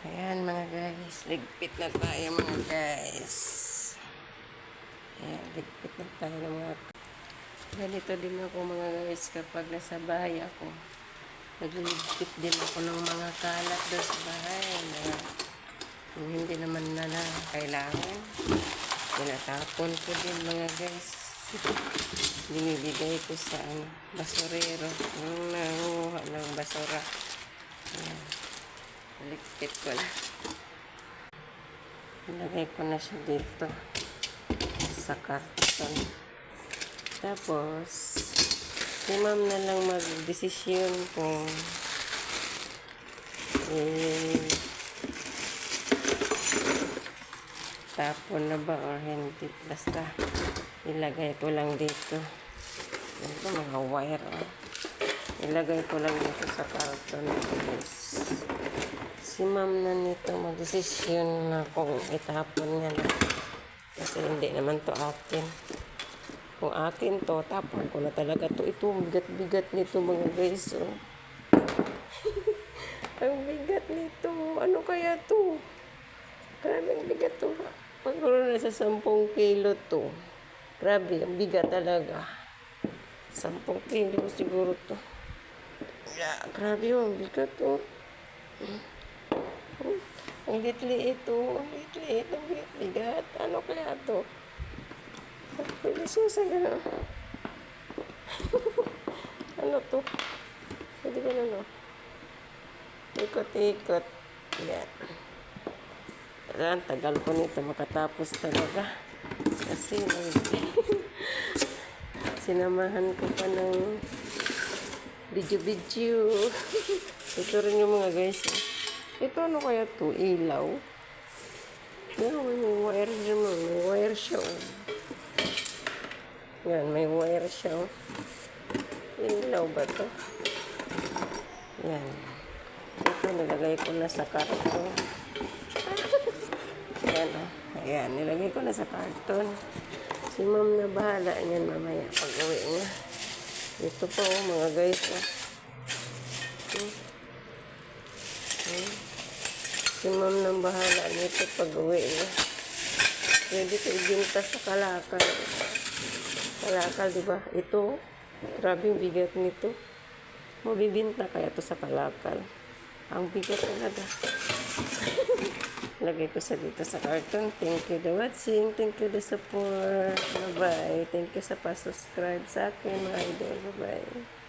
Ayan mga guys, ligpit na tayo mga guys. Ayan, ligpit na tayo ng mga. Ganito din ako mga guys kapag nasa bahay ako. Nagliligpit din ako ng mga kalat doon sa bahay na hindi naman na kailangan. Tinatapon ko din mga guys. Binibigay ko sa basurero. Yung nanguha ng basura. Ayan. Ligpit ko na. Ilagay ko na siya dito sa karton. Tapos, si ma'am na lang mag-desisyon kung tapon na ba or hindi. Basta, ilagay ko lang dito. Ito mga wire. Ilagay ko lang dito sa karton. Si ma'am na nito mag-desisyon na kung itapon niya na. Kasi hindi naman to akin. Kung akin to, tapon ko na talaga to. Ito, bigat-bigat nito mga guys. Oh. Ang bigat nito. Ano kaya to? Grabe ang bigat to. Pagkaroon na sa 10 kilo to. Grabe, ang bigat talaga. 10 kilo siguro to. Yeah, grabe yung bigat to. Ang liit-liit to. Ang liit-liit. Ang bigat. Ano kaya to? Pwede siya sa gano'n. Ano to? Pwede ka na no? Ikot-ikot. Yan. Ang tagal ko nito makatapos talaga. Kasi sinamahan ko pa ng video. Ito rin yung mga guys. Ito ano kaya to? Ilaw. Yan, may wire dyan. May wire siya. Yan, may wire siya. Ilaw ba to? Yan. Ito, nilagay ko na sa karton. Yan, ayan, nilagay ko na sa karton. Si ma'am na bahala niyan mamaya pag uwi niya. Ito po, mga guys. Si ma'am na bahala nito pag uwi niya. Pwede ko ibinta sa kalakal. Kalakal, diba? Ito, grabe yung bigat nito. Mabibinta kaya to sa kalakal. Ang bigat talaga. Lagay ko sa dito sa karton. Thank you for watching. Thank you for the support. Bye-bye. Thank you sa pa-subscribe sa akin, mga idol. Bye-bye.